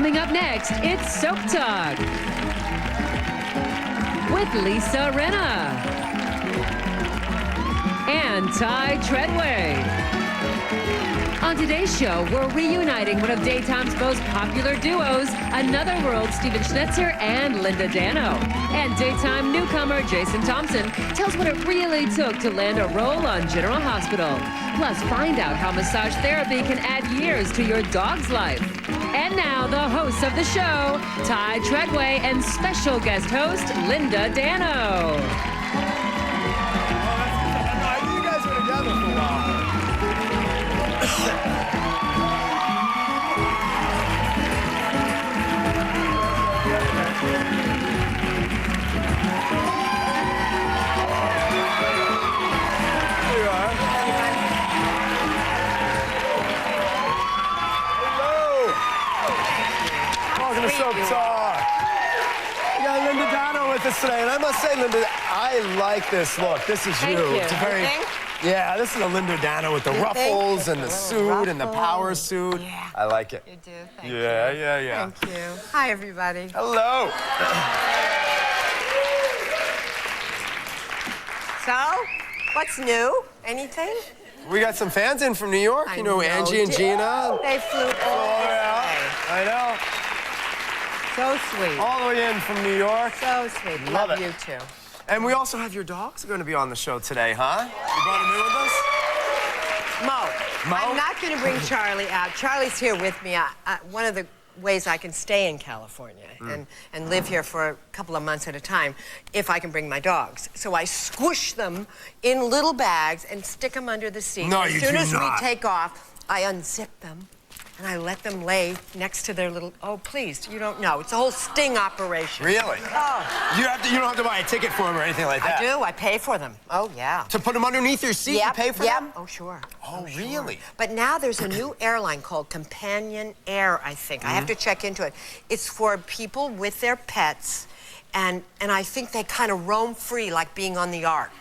Coming up next, it's Soap Talk with Lisa Rinna and Ty Treadway. On today's show, we're reuniting one of daytime's most popular duos, Another World, Stephen Schnetzer and Linda Dano. And daytime newcomer Jason Thompson tells what it really took to land a role on General Hospital. Plus, find out how massage therapy can add years to your dog's life. And now, the hosts of the show, Ty Treadway and special guest host, Linda Dano. I knew you guys were together for a while. Here you are. Hello. Welcome to Soap Talk. We got Linda Dano with us today, and I must say, Linda, I like this look. This is Thank you. It's a very, yeah, this is a Linda Dano with the ruffles and the suit and the power suit. Yeah. I like it. You do. Thank you. Yeah. Thank you. Hi, everybody. Hello. So, what's new? Anything? We got some fans in from New York. I You know, Angie and Did- Gina. They flew all Oh, yeah. I know. So sweet. All the way in from New York. So sweet. Love it. you too. And we also have your dogs going to be on the show today, huh? You brought them in with us? Mo. Mo? I'm not going to bring Charlie out. Charlie's here with me. One of the ways I can stay in California and live here for a couple of months at a time if I can bring my dogs. So I squish them in little bags and stick them under the seat. No, as you soon do as not. we take off, I unzip them and I let them lay next to their little, oh, please, you don't know. It's a whole sting operation. Really? Oh, You don't have to buy a ticket for them or anything like that. I do. I pay for them. Oh, yeah. To put them underneath your seat and pay for them? Oh, sure. Oh, sure. really? But now there's a new airline called Companion Air, I think. I have to check into it. It's for people with their pets, and I think they kind of roam free like being on the Ark.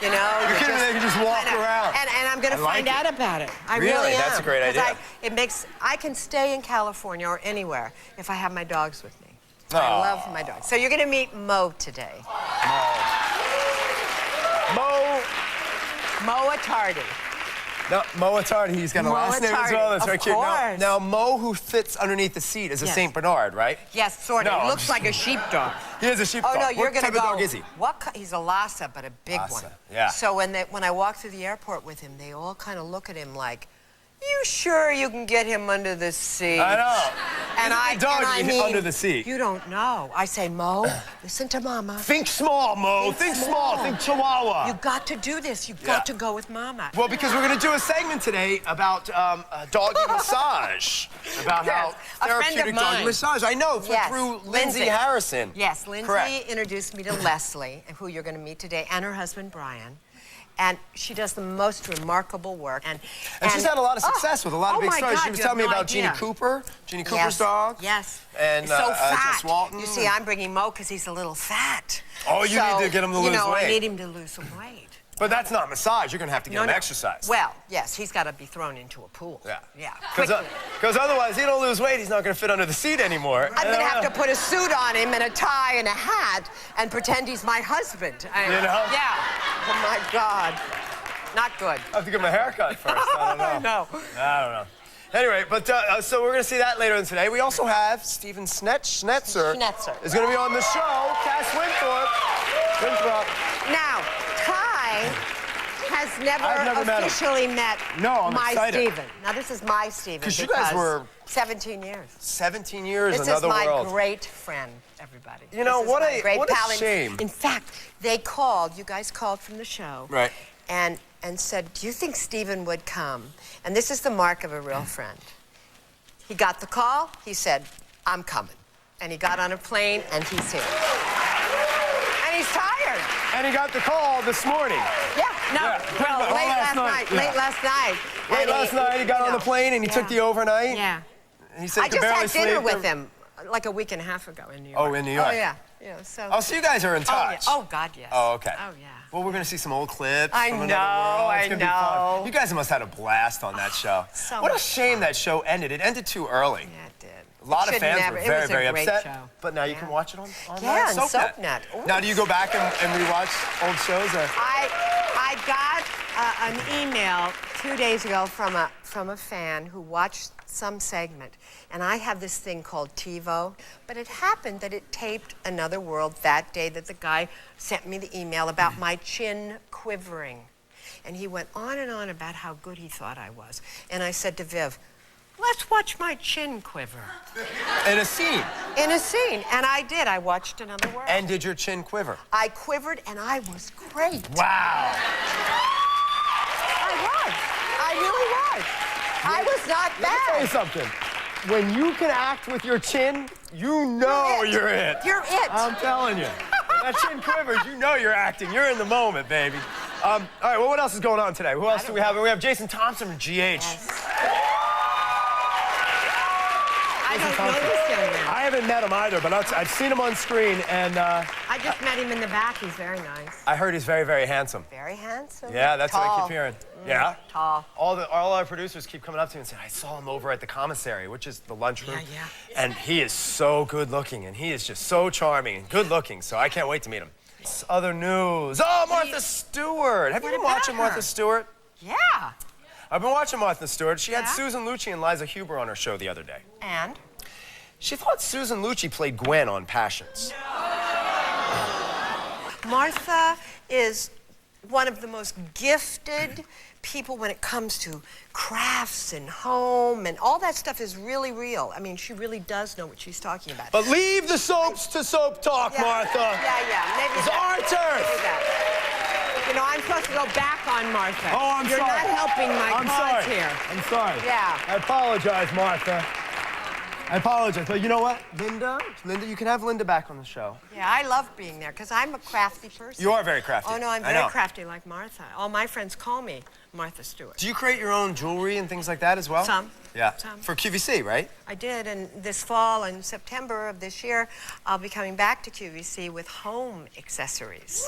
You know? You're kidding me, they can just walk around. And I'm going to like find it. out about it. I Really? really am. That's a great 'Cause idea. I can stay in California or anywhere if I have my dogs with me. I Aw. love my dogs. So you're going to meet Mo today. Mo Attardi. No, Mo Attardi, he's got a Mo last name as well. That's Attardi, very of cute. course. Now, Mo, who fits underneath the seat, is a Yes. St. Bernard, right? Yes, sort of. No, He I'm looks just- like a sheepdog. He is a sheepdog. Oh, no, you're What going to type go. of dog is he? He's a Lhasa, but a big Lhasa, one. yeah. So when I walk through the airport with him, they all kind of look at him like, you sure you can get him under the seat? I know. And He's a big dog and to I get mean, under the seat. You don't know. I say, Mo, listen to Mama. Think small, Mo. Think small. Think Chihuahua. You got to do this. You've got to go with Mama. Well, because we're going to do a segment today about doggy massage. About Yes, how a friend of therapeutic doggy mine. massage. I know, Yes, through Lindsay Lindsay. Harrison. Yes, Lindsay Correct. introduced me to Leslie, who you're going to meet today, and her husband, Brian. And she does the most remarkable work. And she's had a lot of success with a lot of big my stories. God, She was you telling me have no about Jeannie idea. Cooper, Jeannie Cooper's Yes, dog. Yes. And so fat. Jess Walton. You see, I'm bringing Mo because he's a little fat. Oh, you need to get him to lose I weight. need him to lose some weight. But that's not massage. You're going to have to get him exercise. Well, yes, he's got to be thrown into a pool. Yeah. Yeah. Because otherwise, he don't lose weight. He's not going to fit under the seat anymore. I'm going to have to put a suit on him and a tie and a hat and pretend he's my husband. You know? Yeah. Oh, my God. Not good. I have to get my hair cut first. I don't know. I don't know. Anyway, but so we're going to see that later on today. We also have Stephen Schnetzer. Is going to be on the show. Cass Winthrop. Now, Ty has never met him. officially met No, I'm my excited. Stephen. Now, this is my Stephen. 'Cause you guys were 17 years. 17 years, This Another is my World. great friend, everybody. You know, This is what my a- great what a pal. shame. In fact, they called, you guys called from the show. Right. And said, do you think Stephen would come? And this is the mark of a real friend. He got the call, he said, I'm coming. And he got on a plane, and he's here. And he's tired. And he got the call this morning. Yeah, no, Yeah. well, Late late last last night, night. yeah. Late last night. Late And last night, he got on the plane and he took the overnight. Yeah. And he said I he could just barely had dinner sleep. with him like a week and a half ago in New York. Oh, in New York. Oh, yeah. Yeah, so. Oh, so you guys are in Oh, yeah. touch. Oh, God, yes. Oh, okay. Oh, yeah. Well, we're going to see some old clips I from know, Another World. It's I gonna be fun. know. You guys must have had a blast on that show. So What a much shame that show ended. It ended too early. Yeah, it did. A lot of fans were very, very upset. Show. But now you can watch it on SoapNet. Now, do you go back and rewatch old shows? Or? I got an email 2 days ago from a fan who watched some segment, and I have this thing called TiVo, but it happened that it taped Another World that day that the guy sent me the email about my chin quivering. And he went on and on about how good he thought I was. And I said to Viv, let's watch my chin quiver. In a scene? In a scene, and I did. I watched Another World. And did your chin quiver? I quivered, and I was great. Wow. I really was. I was not bad. Let me tell you something. When you can act with your chin, you know you're it. You're it. I'm telling you. When that chin quivers, you know you're acting. You're in the moment, baby. All right, well, what else is going on today? Who else do we have? We have Jason Thompson from GH. Yes. I don't know this young man. I haven't met him either, but I've seen him on screen, and... I just met him in the back. He's very nice. I heard he's very, very handsome. Very handsome. Yeah, that's Tall. what I keep hearing. Yeah? Tall. All our producers keep coming up to me and saying, I saw him over at the commissary, which is the lunchroom. Yeah. And he is so good looking, and he is just so charming and good looking, so I can't wait to meet him. Other news. Oh, Martha Stewart. Have you been watching Martha Stewart? Yeah. I've been watching Martha Stewart. She had Yeah? Susan Lucci and Liza Huber on her show the other day. And? She thought Susan Lucci played Gwen on Passions. Martha is one of the most gifted people when it comes to crafts and home, and all that stuff is really real. I mean, she really does know what she's talking about. But leave the soaps to soap talk, Martha. Yeah. Maybe It's our turn. You know, I'm supposed to go back on Martha. Oh, I'm You're sorry. not helping my cause here. I'm sorry. Yeah. I apologize, Martha. I apologize. But you know what? Linda, you can have Linda back on the show. Yeah, I love being there because I'm a crafty person. You are very crafty. Oh, no, I'm very crafty like Martha. All my friends call me Martha Stewart. Do you create your own jewelry and things like that as well? Some. Yeah. Some. For QVC, right? I did, and this fall, in September of this year, I'll be coming back to QVC with home accessories.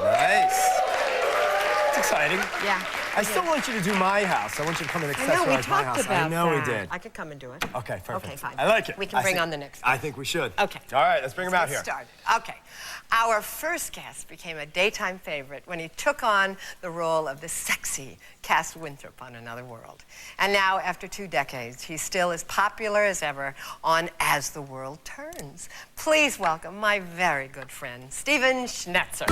Nice. It's exciting. Yeah. I still want you to do my house. I want you to come and accessorize my house. I know we did. I could come and do it. Okay, perfect. Okay, fine. I like it. We can bring on the next one. I think we should. Okay. All right, let's bring him out here. Let's get started. Okay. Our first guest became a daytime favorite when he took on the role of the sexy Cass Winthrop on Another World. And now, after 2 decades, he's still as popular as ever on As the World Turns. Please welcome my very good friend, Stephen Schnetzer.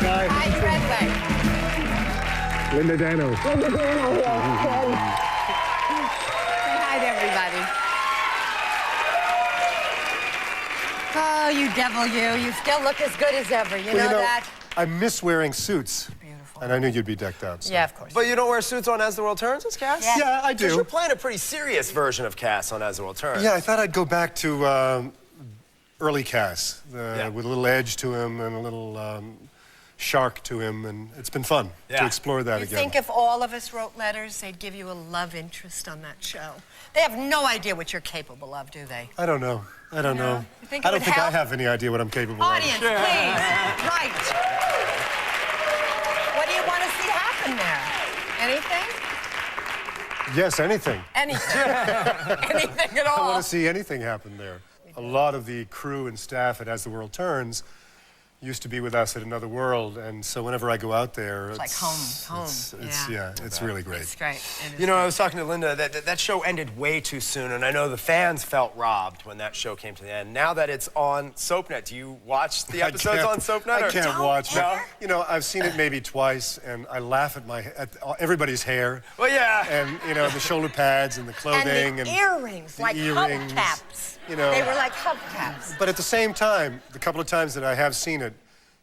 Ty Treadway. Linda Dano. Say hi to everybody. Oh, you devil, you. You still look as good as ever. You know that? I miss wearing suits. Beautiful. And I knew you'd be decked out. So. Yeah, of course. But you don't wear suits on As the World Turns, as Cass? Yeah. Yeah, I Because do. you're playing a pretty serious version of Cass on As the World Turns. Yeah, I thought I'd go back to early Cass, Yeah. with a little edge to him and a little shark to him, and it's been fun to explore that You again. think if all of us wrote letters, they'd give you a love interest on that show? They have no idea what you're capable of, do they? I don't know. I don't know. You think I it don't would think I help? have any idea what I'm capable Audience, of. please. Right. What do you want to see happen there? Anything? Yes, anything. Anything. Anything at I all. want to see anything happen there. A lot of the crew and staff at As the World Turns used to be with us at Another World, and so whenever I go out there, It's like home. It's really great. It's great. It is You know, great. I was talking to Linda, that show ended way too soon, and I know the fans felt robbed when that show came to the end. Now that it's on SoapNet, do you watch the episodes on SoapNet? I can't watch it. No? You know, I've seen it maybe twice, and I laugh at everybody's hair. Well, yeah. And, you know, the shoulder pads and the clothing. And the earrings, the like earrings, hubcaps. you know. They were like hubcaps. But at the same time, the couple of times that I have seen it,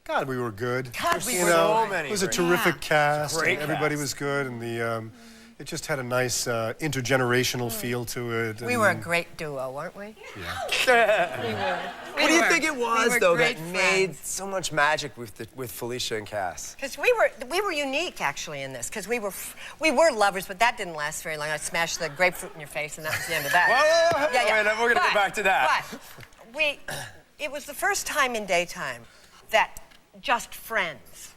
God, we were good. God, we you were know, so many it was a great- terrific cast. Great And everybody cast. was good, and it just had a nice intergenerational feel to it. We were a great duo, weren't we? Yeah. We were. What do you think it was, though, that great made friends. so much magic with Felicia and Cass? Because we were unique actually in this. Because we were lovers, but that didn't last very long. I smashed the grapefruit in your face, and that was the end of that. Whoa. Wait, we're gonna go back to that. But it was the first time in daytime that just friends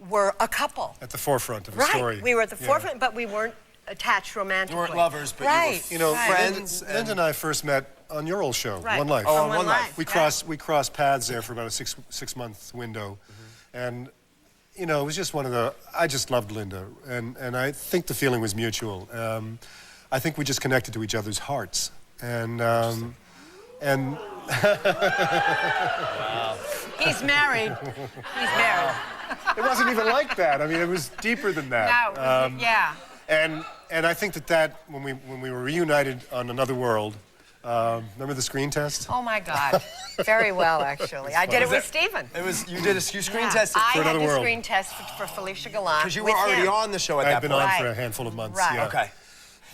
were a couple. At the forefront of the story. We were at the forefront, but we weren't attached romantically. You weren't lovers, but you know, friends. Linda and I first met on your old show, One Life. Oh, on One Life. We crossed paths there for about a six-month window, and you know, it was just one of the. I just loved Linda, and I think the feeling was mutual. I think we just connected to each other's hearts, and. Wow. He's married. He's married. It wasn't even like that. I mean, it was deeper than that. No, yeah. And I think that when we were reunited on Another World, remember the screen test? Oh my God, very well actually. I did it with Stephen. You screen tested I for had Another the World. screen test for Felicia Gallant. Because you were already on the show at that point. I've been on for a handful of months. Right. Yeah. Okay.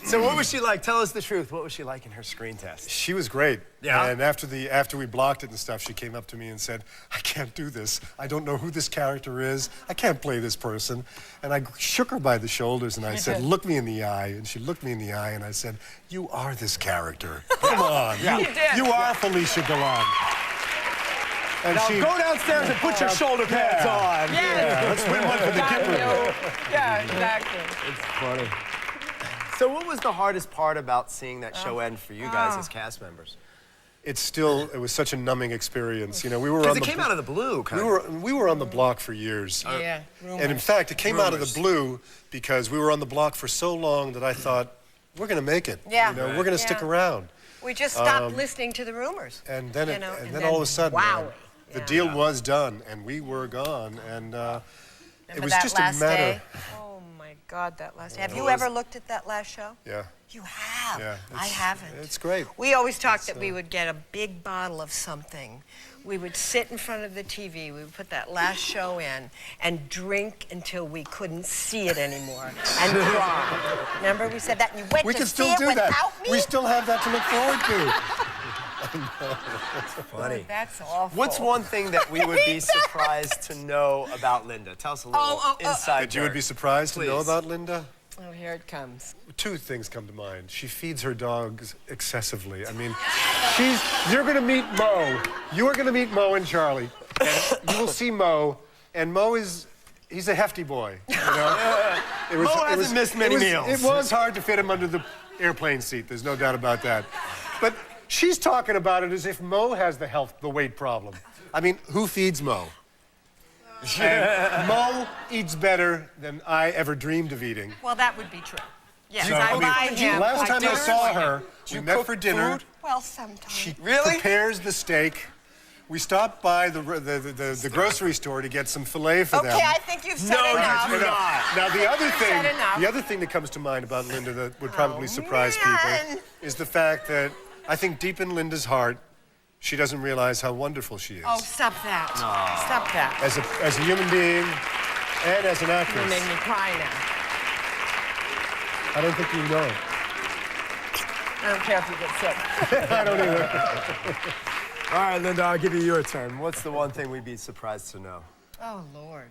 So what was she like? Tell us the truth. What was she like in her screen test? She was great. Yeah. And after we blocked it and stuff, she came up to me and said, "I can't do this. I don't know who this character is. I can't play this person." And I shook her by the shoulders and I said, "Look me in the eye." And she looked me in the eye and I said, "You are this character. Come on. You are Felicia Gallant." And now go downstairs and put your shoulder pads on. Yeah. Let's win one for the Gipper. Yeah, exactly. It's funny. So what was the hardest part about seeing that show end for you guys as cast members? It was such a numbing experience. You know, we were Because on it came out of the blue, kind of. We were on the block for years. Yeah. And in fact, it came out of the blue because we were on the block for so long that I thought, we're going to make it. Yeah. You know, we're going to stick around. We just stopped listening to the rumors. And then, you know, and then all of a sudden, wow. the deal was done, and we were gone. And it was that just a last matter. Day? Oh my God, that last day. Have you ever looked at that last show? Yeah. You have. Yeah, I haven't. It's great. We always talked that we would get a big bottle of something. We would sit in front of the TV. We would put that last show in and drink until we couldn't see it anymore and cry. Remember we said that? And you went We to can see still it do without that. me? We still have that to look forward to. That's funny. That's awful. What's one thing that we would be surprised to know about Linda? Tell us a little inside That you would be surprised to know Please. about Linda? Oh, here it comes. Two things come to mind. She feeds her dogs excessively. I mean, you're going to meet Mo. You are going to meet Mo and Charlie. And you will see Mo, and Mo he's a hefty boy. You know? Mo hasn't missed many meals. It was hard to fit him under the airplane seat. There's no doubt about that. But she's talking about it as if Mo has the weight problem. I mean, who feeds Mo? And Mo eats better than I ever dreamed of eating. Well, that would be true. Yes, So, I I mean, buy him. last time I saw her, we you met cook for dinner. food? Well, sometimes. She Really? prepares the steak. We stopped by the grocery store to get some filet for them. Okay, I think you've said No, enough. you do not. Now the said enough. other thing that comes to mind about Linda that would probably surprise man. people is the fact that I think deep in Linda's heart, she doesn't realize how wonderful she is. Oh, stop that. Stop that. As a human being and as an You actress. made me cry now. I don't think you know it. I don't care if you get sick. I don't either. All right, Linda, I'll give you your turn. What's the one thing we'd be surprised to know? Oh, Lord.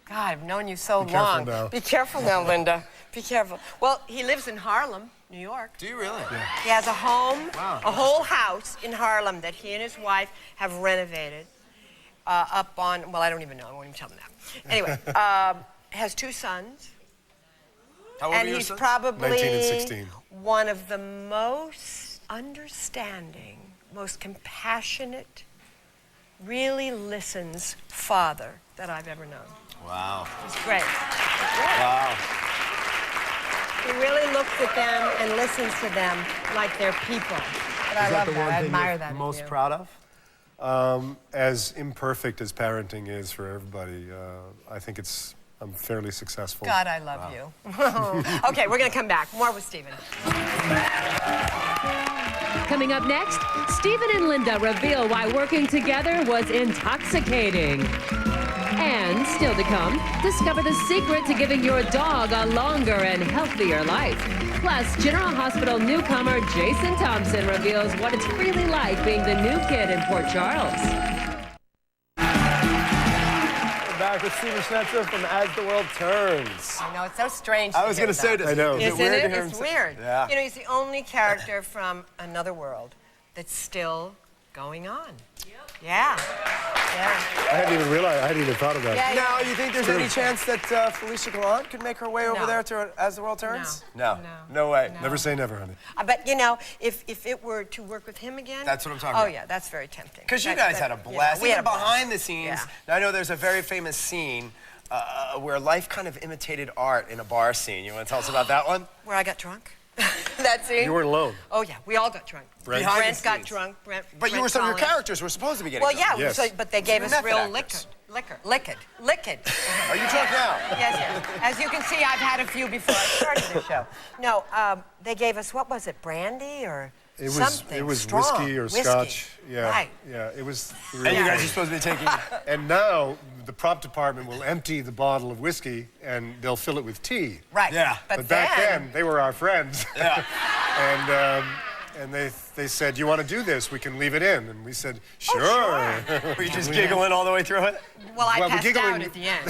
God, I've known you so Be careful long. now. Be careful now, Linda. Be careful. Well, he lives in Harlem, New York. Do you really? Yeah. He has a home, Wow. a whole house in Harlem that he and his wife have renovated up on, well, I don't even know. I won't even tell them that. Anyway, has 2 sons. How old And are your he's sons? probably 19 and 16. one of the most understanding, most compassionate, really listens father that I've ever known. Wow. He's great. Wow. He really looks at them and listens to them like they're people. But I love that. I admire that. You're in most you. proud of? As imperfect as parenting is for everybody, I think I'm fairly successful. God, I love you. Okay, we're going to come back. More with Stephen. Coming up next, Stephen and Linda reveal why working together was intoxicating. And still to come, discover the secret to giving your dog a longer and healthier life. Plus, General Hospital newcomer Jason Thompson reveals what it's really like being the new kid in Port Charles. We're back with Stephen Schnetzer from As the World Turns. I know, it's so strange. I was going to say this. I know. Is Isn't weird it? It's weird. Yeah. You know, he's the only character from Another World that's still going on. Yeah. Yeah. I hadn't even realized, I hadn't even thought of that. Yeah, Now, you think there's any chance that Felicia Gallant could make her way over there as the world turns? No. No way. No. Never say never, honey. But, you know, if it were to work with him again... That's what I'm talking about. Oh, yeah, that's very tempting. Because you guys had a blast. We had a behind blast. the scenes. Yeah. Now, I know there's a very famous scene where life kind of imitated art in a bar scene. You want to tell us about that one? Where I got drunk. That scene. You weren't alone. Oh, yeah, we all got drunk. Brent got drunk. But you were some of your characters were supposed to be getting Well, drunk. yeah, Yes. but they gave us method real actors. liquor. Are you drunk now? Yes. As you can see, I've had a few before I started the show. No, they gave us, what was it, brandy or something? It was strong. whiskey or scotch. Yeah. Right. Yeah, it was And really you guys funny. are supposed to be taking... And now the prop department will empty the bottle of whiskey and they'll fill it with tea. Right. Yeah. But back then, they were our friends. Yeah. And they said, you want to do this? We can leave it in. And we said, sure. Were you just giggling all the way through it? Well, I Well, the passed giggling- out at the end.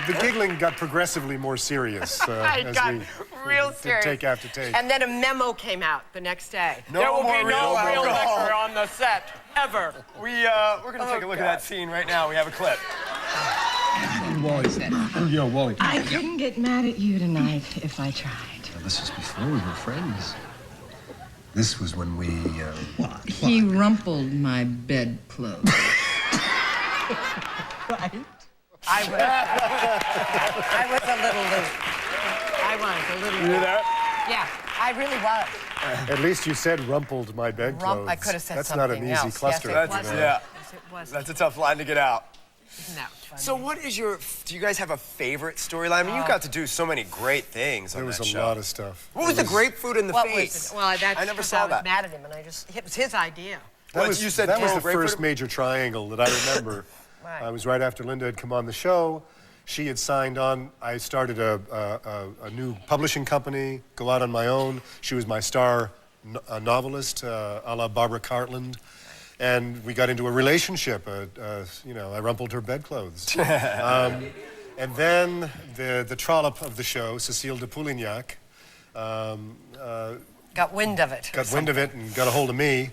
The giggling got progressively more serious as got we real did serious. take after take. And then a memo came out the next day. No There will more be real no real alcohol. liquor on the set, ever. We're going to take a look at that scene right now. We have a clip. Wally said, Yo, Wally. I couldn't get mad at you tonight if I tried. This was before we were friends. This was when we, He rumpled my bedclothes. I was a little loose. I was a little You hear loose. that? Yeah, I really was. At least you said rumpled my bedclothes. I could have said That's something not an easy else. cluster. Yes, it That's, was. yeah. Yes, it was. That's a tough line to get out. No. So what is your... Do you guys have a favorite storyline? I mean, you got to do so many great things on There was that a show. lot of stuff. What was the grapefruit in the What face? was it? Well, that's I never because saw I was that. mad at him, and it was his idea. Well, you said that was Carol the Grapefruit? first major triangle that I remember. Right. I was right after Linda had come on the show. She had signed on. I started a new publishing company, go out on my own. She was my star novelist, a la Barbara Cartland. And we got into a relationship. You know, I rumpled her bedclothes. And then the trollop of the show, Cécile de Poulignac, Got wind of it. got wind of it and got a hold of me.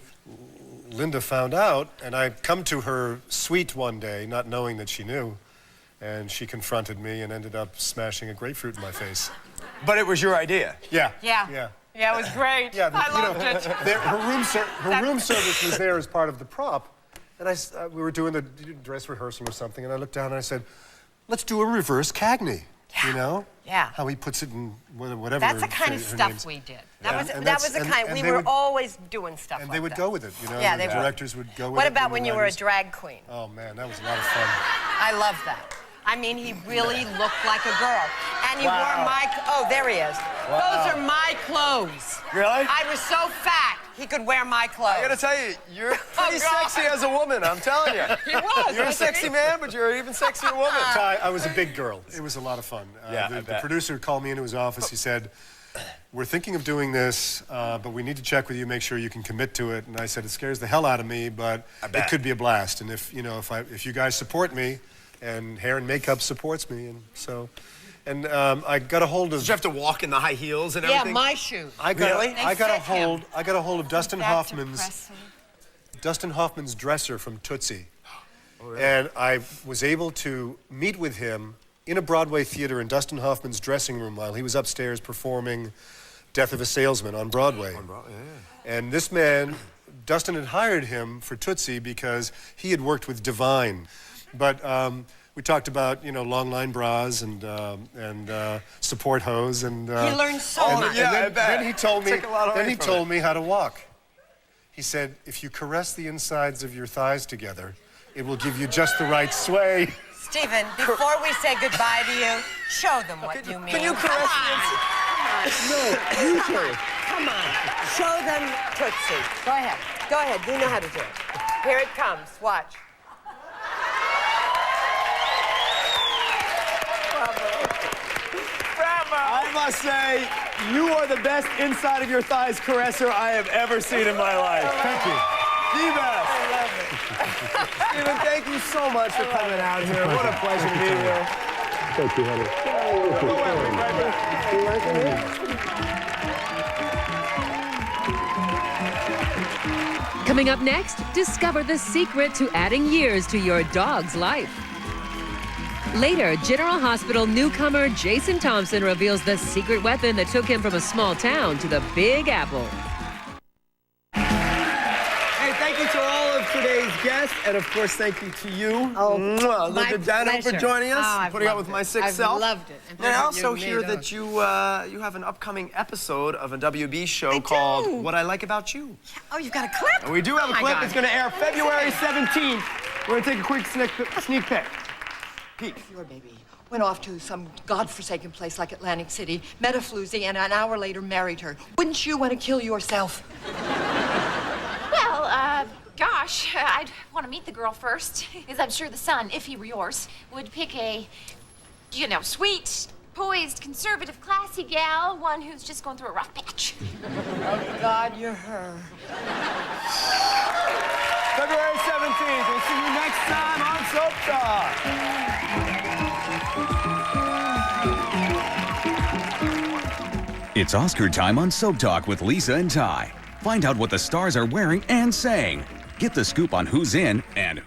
Linda found out, and I come to her suite one day, not knowing that she knew, and she confronted me and ended up smashing a grapefruit in my face. But it was your idea. Yeah. Yeah. Yeah. Yeah, it was great. Yeah, I loved it. Her room service was there as part of the prop, and we were doing the dress rehearsal or something, and I looked down and I said, let's do a reverse Cagney, you know? Yeah. How he puts it in whatever. That's the kind of her stuff name's. we did. Yeah. That was the kind. We were always doing stuff And like they would that. go with it, you know? Yeah, the they would. directors would go with it. What about and when the you were a writers- drag queen? Oh, man, that was a lot of fun. I love that. I mean, he really looked like a girl. And he wore my... Oh, there he is. Those are my clothes. Really? I was so fat, he could wear my clothes. I gotta tell you, you're pretty God. sexy as a woman, I'm telling you. He was. You're a sexy man, but you're an even sexier woman. Ty, I was a big girl. It was a lot of fun. Yeah, I the bet. producer called me into his office. He said, we're thinking of doing this, but we need to check with you, make sure you can commit to it. And I said, it scares the hell out of me, but it could be a blast. And if, you know, if you guys support me, and hair and makeup supports me, and so... And I got a hold of... Did you have to walk in the high heels and everything? Yeah, my shoes. Really? They fit him. I got a hold of Dustin That's Hoffman's depressing. dresser from Tootsie. And I was able to meet with him in a Broadway theater in Dustin Hoffman's dressing room while he was upstairs performing Death of a Salesman on Broadway. And this man, Dustin had hired him for Tootsie because he had worked with Divine. But we talked about, you know, long line bras and support hose and. He learned so much. Yeah, I then, bet. then he told me. Took a lot away Then he from told me how to walk. He said, if you caress the insides of your thighs together, it will give you just the right sway. Stephen, before we say goodbye to you, show them what you mean. Can you caress No, you do. Come on. Show them Tootsie. Go ahead. Go ahead. You know how to do it. Here it comes. Watch. I must say, you are the best inside of your thighs caresser I have ever seen in my life. Thank you. The best. I love it. Stephen, thank you so much for coming out here. What a pleasure to meet you. Thank you, honey. You liking it? Coming up next, discover the secret to adding years to your dog's life. Later, General Hospital newcomer Jason Thompson reveals the secret weapon that took him from a small town to the Big Apple. Hey, thank you to all of today's guests, and of course, thank you to you, Linda Dano, for joining us, putting up with my sick self. I've loved it. And I also hear that you have an upcoming episode of a WB show called What I Like About You. Oh, you've got a clip? And we do have a clip. God. It's going to air February 17th. We're going to take a quick sneak peek. Your baby went off to some godforsaken place like Atlantic City, met a floozy, and an hour later married her. Wouldn't you want to kill yourself? Well, gosh, I'd want to meet the girl first, because I'm sure the son, if he were yours, would pick a, you know, sweet, poised, conservative, classy gal, one who's just going through a rough patch. Oh, God, you're her. February 17th. We'll see you next time on Soap Talk. It's Oscar time on Soap Talk with Lisa and Ty. Find out what the stars are wearing and saying. Get the scoop on who's in and